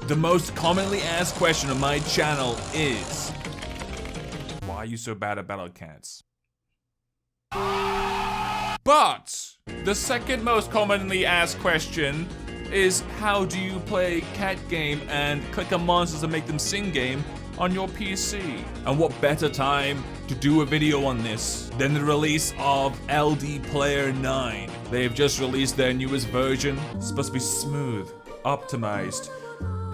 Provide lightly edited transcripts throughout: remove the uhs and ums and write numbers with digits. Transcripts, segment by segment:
The most commonly asked question on my channel is, why are you so bad at battle cats? But the second most commonly asked question is, how do you play cat game and click on monsters and make them sing game on your PC? And what better time to do a video on this than the release of LDPlayer 9. They've just released their newest version. It's supposed to be smooth, optimized,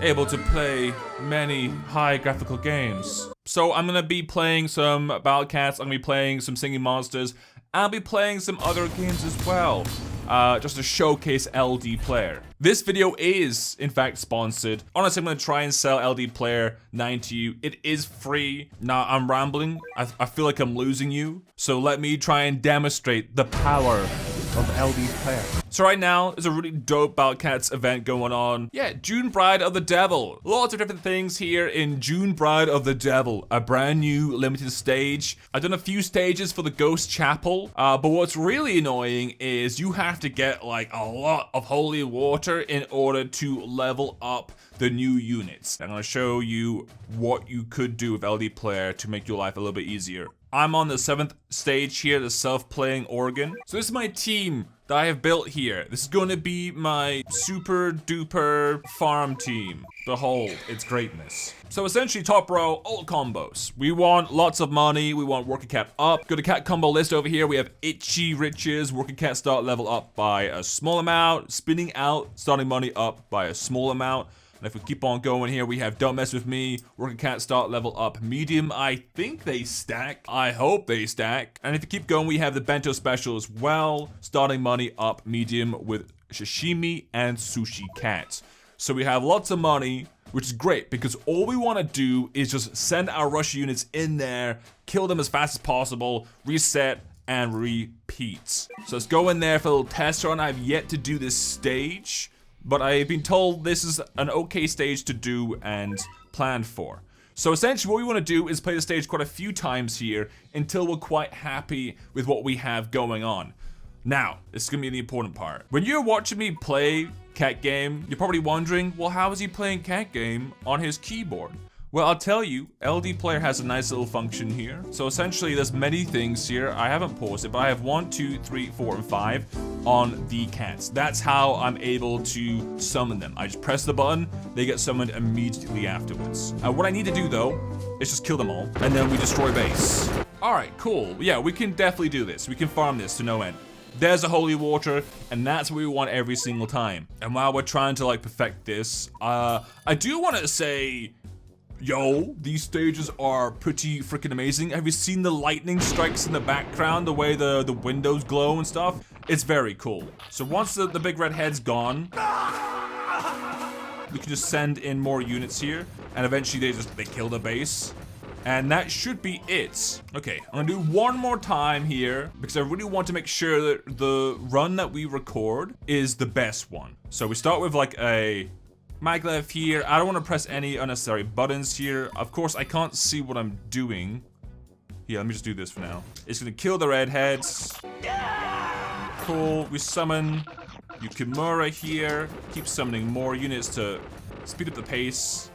able to play many high graphical games. So I'm gonna be playing some battle cats, I'm gonna be playing some singing monsters, I'll be playing some other games as well, just to showcase LDPlayer. This video is, in fact, sponsored. Honestly, I'm gonna try and sell LDPlayer 9 to you. It is free. Now, I'm rambling. I feel like I'm losing you. So let me try and demonstrate the power of LDPlayer. So right now, there's a really dope Battle Cats event going on. Yeah, June Bride of the Devil. Lots of different things here in June Bride of the Devil. A brand new limited stage. I've done a few stages for the Ghost Chapel, but what's really annoying is you have to get like a lot of holy water in order to level up the new units. I'm gonna show you what you could do with LDPlayer to make your life a little bit easier. I'm on the 7th stage here, the self-playing organ. So this is my team that I have built here. This is going to be my super duper farm team. Behold its greatness. So essentially top row, ult combos. We want lots of money, we want working cat up. Go to cat combo list over here, we have itchy riches, working cat start level up by a small amount, spinning out, starting money up by a small amount. And if we keep on going here, we have Don't Mess With Me, Working Cat Start Level Up Medium. I think they stack. I hope they stack. And if you keep going, we have the Bento Special as well, starting money up Medium with Sashimi and Sushi Cat. So we have lots of money, which is great because all we want to do is just send our rush units in there, kill them as fast as possible, reset, and repeat. So let's go in there for a little test run. I've yet to do this stage, but I've been told this is an okay stage to do and plan for. So essentially what we want to do is play the stage quite a few times here until we're quite happy with what we have going on. Now, this is going to be the important part. When you're watching me play cat game, you're probably wondering, well, how is he playing cat game on his keyboard? Well, I'll tell you, LDPlayer has a nice little function here. So essentially, there's many things here. I haven't paused it, but I have 1, 2, 3, 4, and 5 on the cats. That's how I'm able to summon them. I just press the button, they get summoned immediately afterwards. What I need to do, though, is just kill them all, and then we destroy base. All right, cool. Yeah, we can definitely do this. We can farm this to no end. There's a holy water, and that's what we want every single time. And while we're trying to, like, perfect this, I do want to say, yo, these stages are pretty freaking amazing. Have you seen the lightning strikes in the background, the way the windows glow and stuff? It's very cool. So once the big red head's gone, we can just send in more units here, and eventually they kill the base. And that should be it. Okay, I'm gonna do one more time here because I really want to make sure that the run that we record is the best one. So we start with like a maglev here. I don't want to press any unnecessary buttons here. Of course, I can't see what I'm doing. Yeah, let me just do this for now. It's gonna kill the redheads. Cool. We summon Yukimura here. Keep summoning more units to speed up the pace.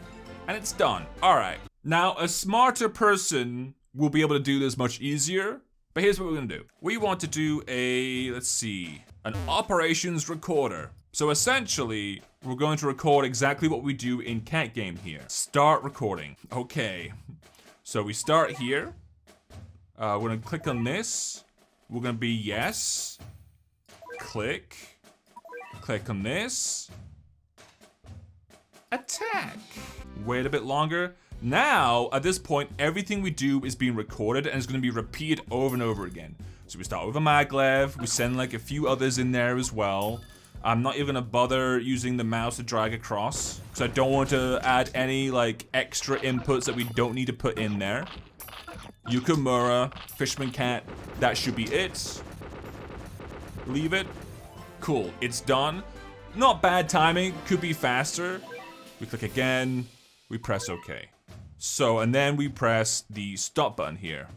And it's done. Alright. Now, a smarter person will be able to do this much easier. But here's what we're gonna do. We want to do a, let's see, an operations recorder. So essentially, we're going to record exactly what we do in cat game here. Start recording. Okay. So we start here. We're gonna click on this. We're gonna be yes. Click. Click on this. Attack. Wait a bit longer. Now, at this point, everything we do is being recorded and it's gonna be repeated over and over again. So we start with a maglev. We send like a few others in there as well. I'm not even gonna bother using the mouse to drag across because I don't want to add any like extra inputs that we don't need to put in there. Yukimura, Fishman Cat, that should be it. Leave it. Cool, it's done. Not bad timing, could be faster. We click again, we press OK. So, and then we press the stop button here.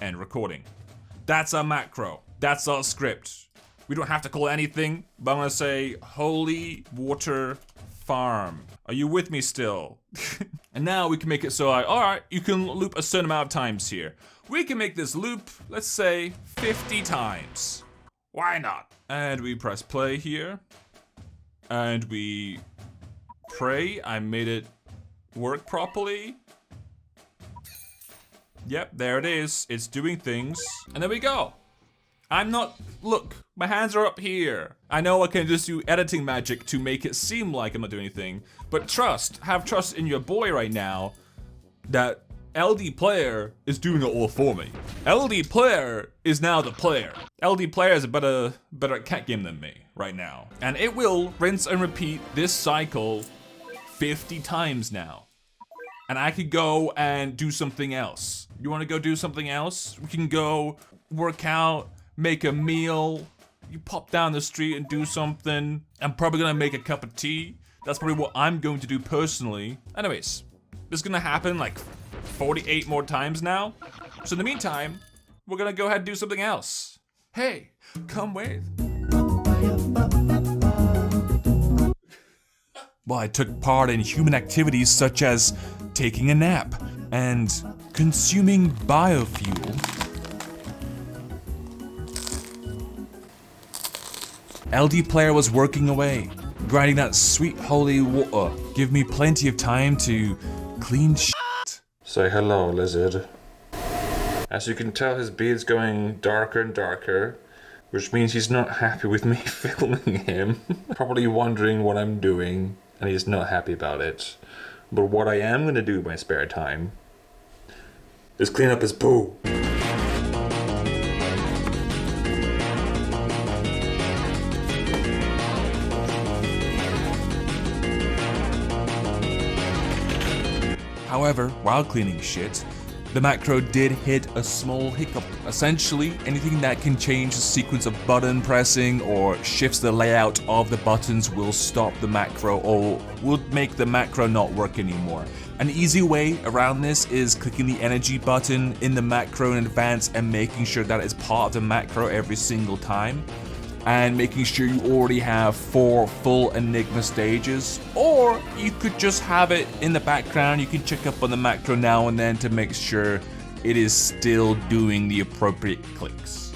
End recording. That's our macro, that's our script. We don't have to call it anything, but I'm gonna say holy water farm. Are you with me still? And now we can make it so alright, you can loop a certain amount of times here. We can make this loop, let's say, 50 times. Why not? And we press play here. And we pray I made it work properly. Yep, there it is. It's doing things. And there we go. Look, my hands are up here. I know I can just do editing magic to make it seem like I'm not doing anything, but have trust in your boy right now that LDPlayer is doing it all for me. LDPlayer is now the player. LDPlayer is a better at cat game than me right now. And it will rinse and repeat this cycle 50 times now. And I could go and do something else. You wanna go do something else? We can go work out, make a meal, you pop down the street and do something. I'm probably gonna make a cup of tea. That's probably what I'm going to do personally. Anyways, this is gonna happen like 48 more times now. So in the meantime, we're gonna go ahead and do something else. Hey, come with. Well, I took part in human activities such as taking a nap and consuming biofuel. LDPlayer was working away, grinding that sweet holy water. Give me plenty of time to clean shit. Say hello, lizard. As you can tell, his beard's going darker and darker, which means he's not happy with me filming him. Probably wondering what I'm doing, and he's not happy about it. But what I am gonna do in my spare time is clean up his poo. However, while cleaning shit, the macro did hit a small hiccup. Essentially, anything that can change the sequence of button pressing or shifts the layout of the buttons will stop the macro or will make the macro not work anymore. An easy way around this is clicking the energy button in the macro in advance and making sure that it's part of the macro every single time. And making sure you already have 4 full Enigma stages, or you could just have it in the background. You can check up on the macro now and then to make sure it is still doing the appropriate clicks.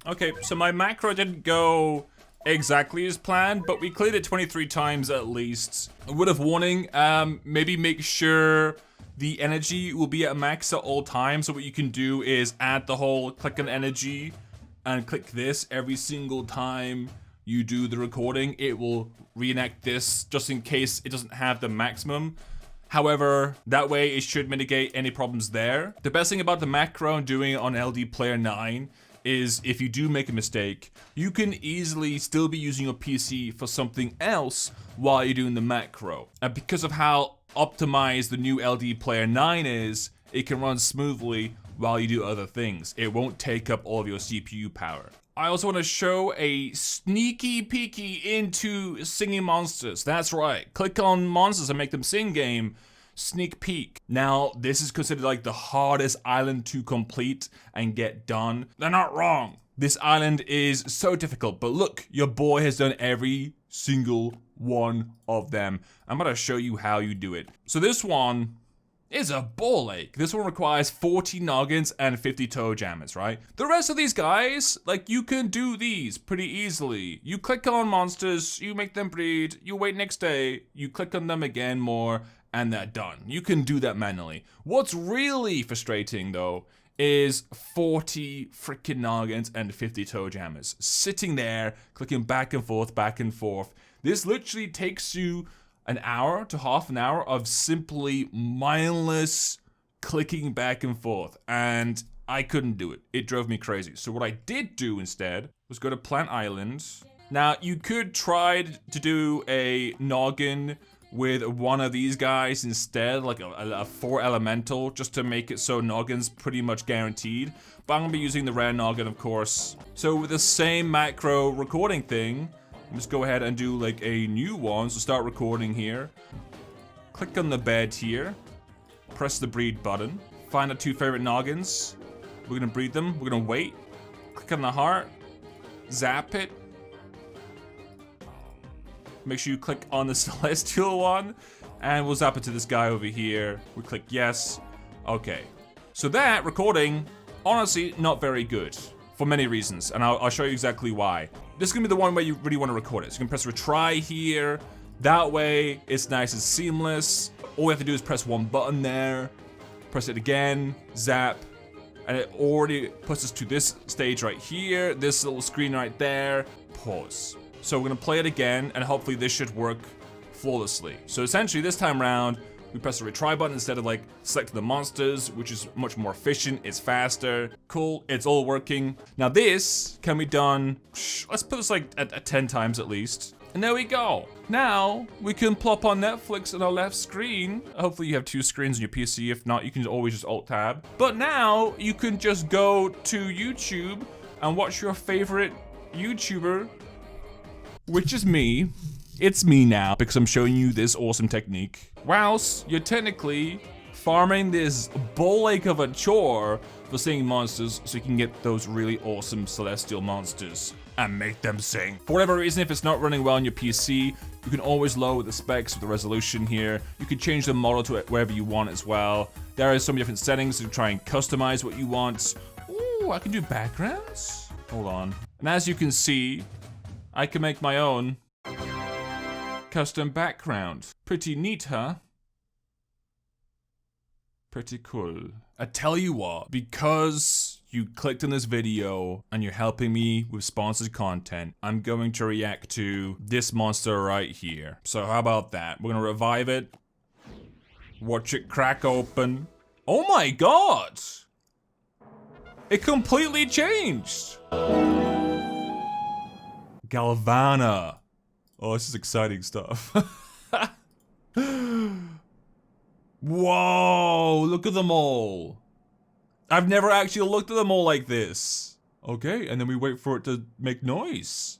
Okay, so my macro didn't go exactly as planned, but we cleared it 23 times at least. A word of warning, maybe make sure the energy will be at max at all times. So what you can do is add the whole click on energy and click this every single time you do the recording. It will reenact this just in case it doesn't have the maximum. However, that way it should mitigate any problems there. The best thing about the macro and doing it on LDPlayer 9 is if you do make a mistake, you can easily still be using your PC for something else while you're doing the macro. And because of how optimized the new LDPlayer 9 is, it can run smoothly while you do other things. It won't take up all of your CPU power. I also want to show a sneaky peeky into singing monsters. That's right, click on monsters and make them sing game. Sneak peek. Now, this is considered like the hardest island to complete and get done. They're not wrong. This island is so difficult, but look, your boy has done every single one of them. I'm gonna show you how you do it. So this one is a ball ache. This one requires 40 noggins and 50 toe jammers, right? The rest of these guys, like, you can do these pretty easily. You click on monsters, you make them breed, you wait next day, you click on them again more, and they're done. You can do that manually. What's really frustrating though is 40 freaking noggins and 50 toe jammers. Sitting there, clicking back and forth, back and forth. This literally takes you an hour to half an hour of simply mindless clicking back and forth, and I couldn't do it. It drove me crazy. So what I did do instead was go to Plant Island. Now, you could try to do a noggin with one of these guys instead, like a 4 elemental, just to make it so noggin's pretty much guaranteed. But I'm gonna be using the rare noggin, of course. So with the same macro recording thing, let's go ahead and do like a new one. So start recording here. Click on the bed here. Press the breed button. Find the 2 favorite noggins. We're gonna breed them. We're gonna wait. Click on the heart. Zap it. make sure you click on the celestial one, and we'll zap it to this guy over here. We click yes. Okay. So that recording, honestly, not very good for many reasons, and I'll show you exactly why. This is gonna be the one where you really want to record it. So you can press retry here. That way, it's nice and seamless. All we have to do is press one button there, press it again, zap, and it already puts us to this stage right here, this little screen right there, pause. So we're gonna play it again, and hopefully this should work flawlessly. So essentially, this time around, we press the retry button instead of like selecting the monsters, which is much more efficient, it's faster. Cool, it's all working. Now this can be done, let's put this like at 10 times at least. And there we go. Now we can plop on Netflix on our left screen. Hopefully you have 2 screens on your PC. If not, you can always just alt tab. But now you can just go to YouTube and watch your favorite YouTuber, which is me. It's me now because I'm showing you this awesome technique. Whilst you're technically farming this bull ache of a chore for seeing monsters so you can get those really awesome celestial monsters and make them sing. For whatever reason, if it's not running well on your PC, you can always lower the specs with the resolution here. You can change the model to wherever you want as well. There are some different settings to try and customize what you want. Ooh, I can do backgrounds? Hold on. And as you can see, I can make my own custom background. Pretty neat, huh? Pretty cool. I tell you what, because you clicked on this video and you're helping me with sponsored content, I'm going to react to this monster right here. So how about that? We're gonna revive it. Watch it crack open. Oh my god! It completely changed! Galvana. Oh, this is exciting stuff. Whoa, look at them all. I've never actually looked at them all like this. Okay, and then we wait for it to make noise.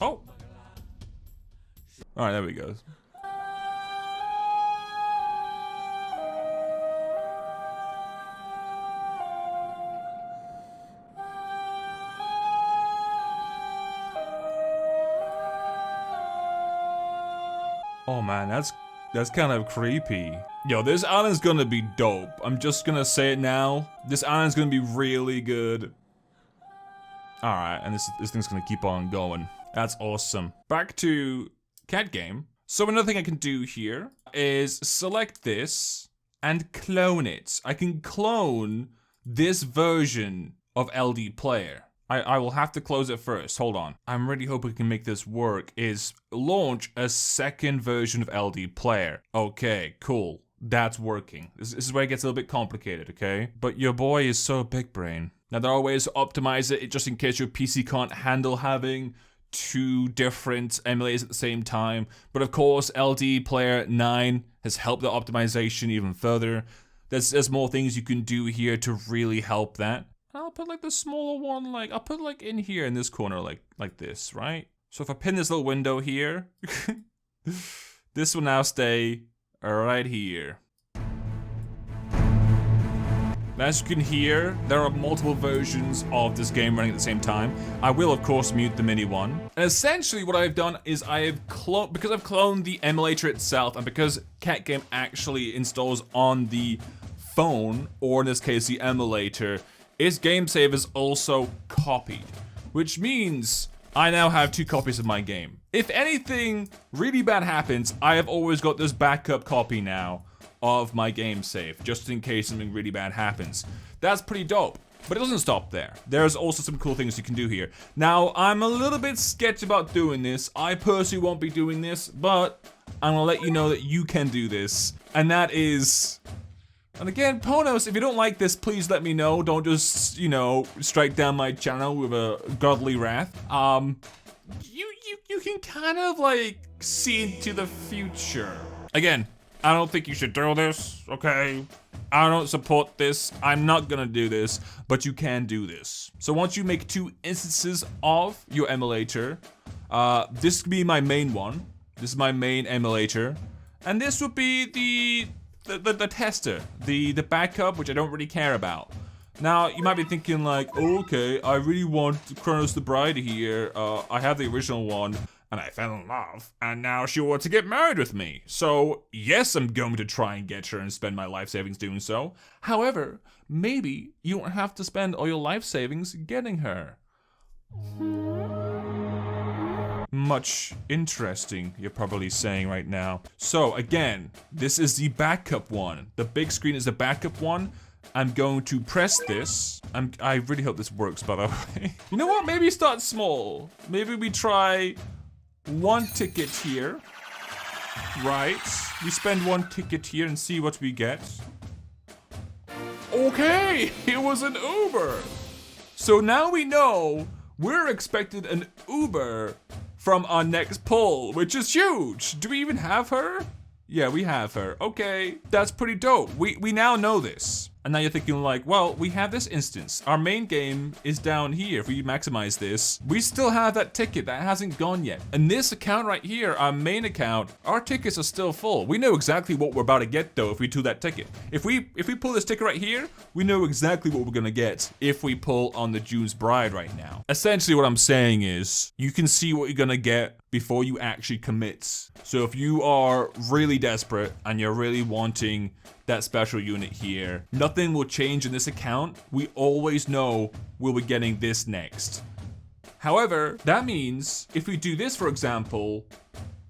Oh. Alright, there we go. Oh man, that's kind of creepy. Yo, this island's gonna be dope. I'm just gonna say it now. This island's gonna be really good. Alright, and this thing's gonna keep on going. That's awesome. Back to cat game. So another thing I can do here is select this and clone it. I can clone this version of LDPlayer. I will have to close it first. Hold on. I'm really hoping we can make this work. Is launch a second version of LDPlayer. Okay, cool. That's working. This is where it gets a little bit complicated, okay? But your boy is so big brain. Now there are ways to optimize it just in case your PC can't handle having 2 different emulators at the same time. But of course, LDPlayer 9 has helped the optimization even further. There's more things you can do here to really help that. I'll put like the smaller one, like I'll put like in here in this corner, like this, right? So if I pin this little window here, this will now stay right here. As you can hear, there are multiple versions of this game running at the same time. I will of course mute the mini one. And essentially what I've done is I have because I've cloned the emulator itself, and because Cat Game actually installs on the phone, or in this case the emulator, its game save is also copied, which means I now have 2 copies of my game. If anything really bad happens, I have always got this backup copy now of my game save, just in case something really bad happens. That's pretty dope, but it doesn't stop there. There's also some cool things you can do here. Now, I'm a little bit sketchy about doing this. I personally won't be doing this, but I'm gonna let you know that you can do this, and that is... And again, Ponos, if you don't like this, please let me know. Don't just, you know, strike down my channel with a godly wrath. You can kind of like see into the future. Again, I don't think you should do this, okay? I don't support this. I'm not gonna do this, but you can do this. So once you make 2 instances of your emulator, this could be my main one. This is my main emulator, and this would be the tester, the backup, which I don't really care about. Now, you might be thinking like, oh, okay, I really want Kronos the Bride here. I have the original one, and I fell in love, and now she wants to get married with me. So, yes, I'm going to try and get her and spend my life savings doing so. However, maybe you won't have to spend all your life savings getting her. Much interesting, you're probably saying right now. So, again, this is the backup one. The big screen is the backup one. I'm going to press this. I really hope this works, by the way. You know what? Maybe start small. Maybe we try 1 ticket here. Right. We spend 1 ticket here and see what we get. Okay, it was an Uber. So now we know we're expected an Uber from our next pull, which is huge. Do we even have her? Yeah, we have her. Okay, that's pretty dope. We now know this. And now you're thinking like, well, we have this instance. Our main game is down here. If we maximize this, we still have that ticket that hasn't gone yet. And this account right here, our main account, our tickets are still full. We know exactly what we're about to get though if we do that ticket. If we pull this ticket right here, we know exactly what we're gonna get if we pull on the June's Bride right now. Essentially what I'm saying is, you can see what you're gonna get before you actually commit. So if you are really desperate and you're really wanting that special unit here, nothing will change in this account. We always know we'll be getting this next. However, that means if we do this, for example,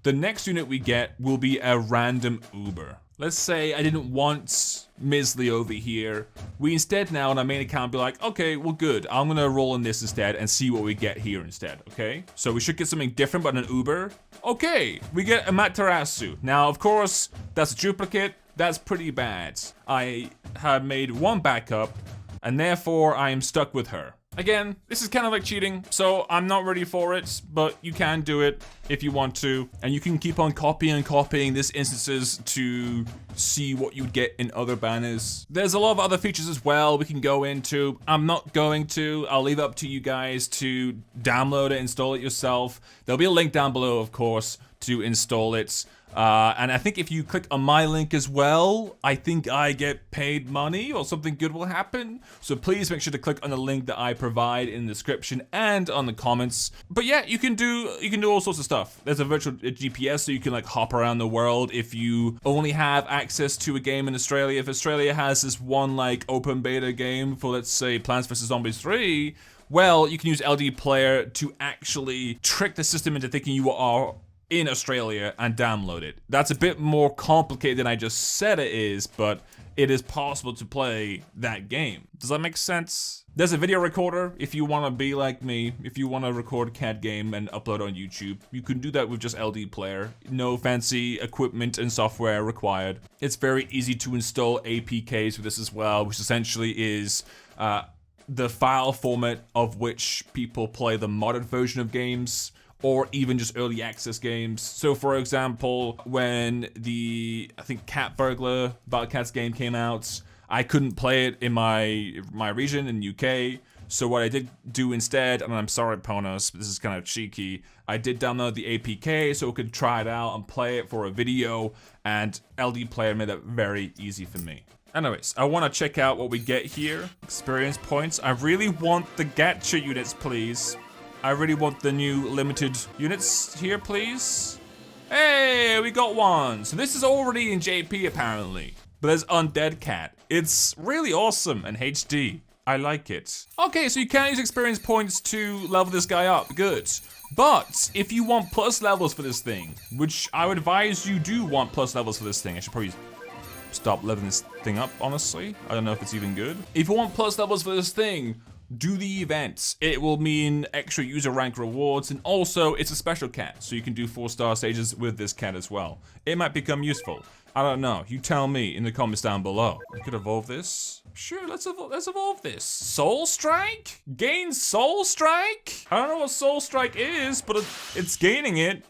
the next unit we get will be a random Uber. Let's say I didn't want Misley over here. We instead now on our main account be like, okay, well good. I'm gonna roll in this instead and see what we get here instead, okay? So we should get something different but an Uber. Okay, we get a Matarasu. Now, of course, that's a duplicate. That's pretty bad. I have made 1 backup and therefore I am stuck with her. Again, this is kind of like cheating, so I'm not ready for it, but you can do it if you want to. And you can keep on copying these instances to see what you'd get in other banners. There's a lot of other features as well we can go into. I'm not going to. I'll leave it up to you guys to download it, install it yourself. There'll be a link down below, of course, to install it. And I think if you click on my link as well, I think I get paid money or something good will happen. So please make sure to click on the link that I provide in the description and on the comments. But yeah, you can do all sorts of stuff. There's a virtual GPS so you can like hop around the world if you only have access to a game in Australia. If Australia has this one like open beta game for, let's say, Plants vs. Zombies 3, well, you can use LDPlayer to actually trick the system into thinking you are in Australia and download it. That's a bit more complicated than I just said it is, but it is possible to play that game. Does that make sense? There's a video recorder if you want to be like me. If you want to record a cat game and upload on YouTube, you can do that with just LDPlayer. No fancy equipment and software required. It's very easy to install APKs with this as well, which essentially is the file format of which people play the modded version of games, or even just early access games. So for example, when the, I think Cat Burglar Battle Cats game came out, I couldn't play it in my region in UK. So what I did do instead, and I'm sorry Ponos, but this is kind of cheeky, I did download the APK so I could try it out and play it for a video, and LDPlayer made that very easy for me. Anyways, I want to check out what we get here. Experience points. I really want the gacha units, please. I really want the new limited units here, please. Hey, we got one. So this is already in JP apparently, but there's Undead Cat. It's really awesome and HD. I like it. Okay, so you can use experience points to level this guy up, good. But if you want plus levels for this thing, which I would advise you do want plus levels for this thing, I should probably stop leveling this thing up, honestly. I don't know if it's even good. If you want plus levels for this thing, do the events. It will mean extra user rank rewards, and also it's a special cat, so you can do 4-star stages with this cat as well. It might become useful. I don't know. You tell me in the comments down below. I could evolve this. Sure, let's evolve this. Soul Strike? Gain Soul Strike? I don't know what Soul Strike is, but it's gaining it.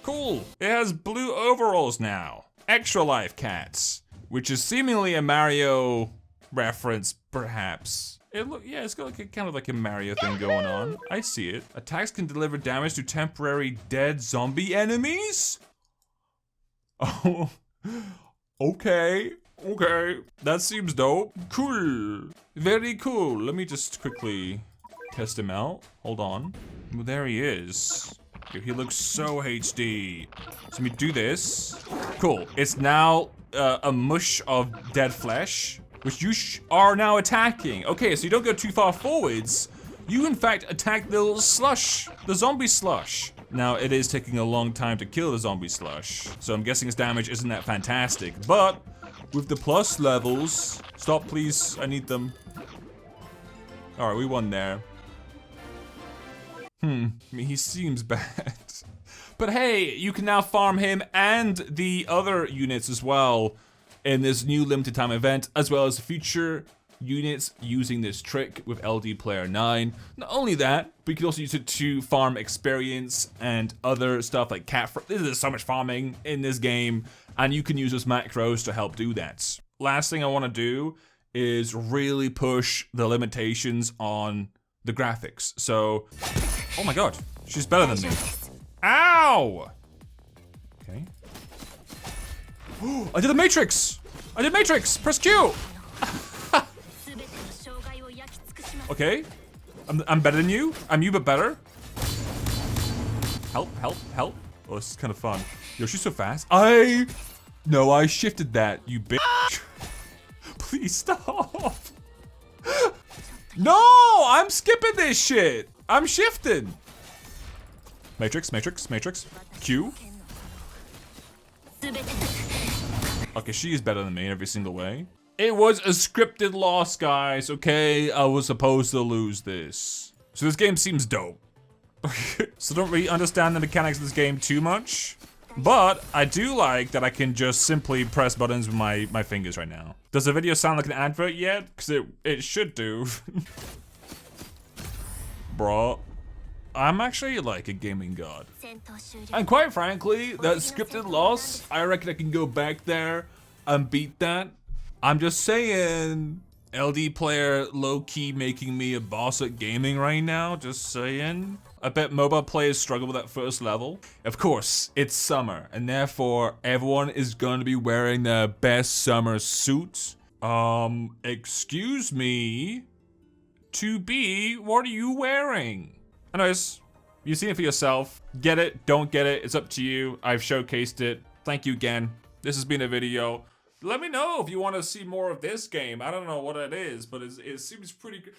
Cool. It has blue overalls now. Extra life cats, which is seemingly a Mario reference, perhaps. It's got like a kind of like a Mario thing going on. I see it. Attacks can deliver damage to temporary dead zombie enemies? Oh, okay. Okay, that seems dope. Cool. Very cool. Let me just quickly test him out. Hold on. Well, there he is. He looks so HD. So let me do this. Cool. It's now a mush of dead flesh, which you are now attacking. Okay, so you don't go too far forwards. You, in fact, attack the little slush, the zombie slush. Now, it is taking a long time to kill the zombie slush, so I'm guessing his damage isn't that fantastic, but with the plus levels, stop please, I need them. All right, we won there. I mean, he seems bad. But hey, you can now farm him and the other units as well in this new limited time event, as well as future units using this trick with LDPlayer 9. Not only that, but you can also use it to farm experience and other stuff like there's so much farming in this game, and you can use those macros to help do that. Last thing I want to do is really push the limitations on the graphics. So, oh my god, she's better than me. Ow! Okay. I did the Matrix! I did Matrix! Press Q! Okay. I'm better than you. I'm you, but better. Help, help, help. Oh, this is kind of fun. Yo, she's so fast. No, I shifted that, you bitch. Please stop. No, I'm skipping this shit. I'm shifting. Matrix, Matrix, Matrix. Q. Okay, she is better than me in every single way. It was a scripted loss, guys, okay? I was supposed to lose this. So this game seems dope. So don't really understand the mechanics of this game too much. But I do like that I can just simply press buttons with my fingers right now. Does the video sound like an advert yet? Because it should do. Bro, I'm actually like a gaming god. And quite frankly, that scripted loss, I reckon I can go back there and beat that. I'm just saying, LDPlayer low-key making me a boss at gaming right now, just saying. I bet mobile players struggle with that first level. Of course, it's summer, and therefore everyone is going to be wearing their best summer suit. Excuse me, to be, what are you wearing? Anyways, you've seen it for yourself. Get it, don't get it, it's up to you. I've showcased it. Thank you again. This has been a video. Let me know if you want to see more of this game. I don't know what it is, but it seems pretty good.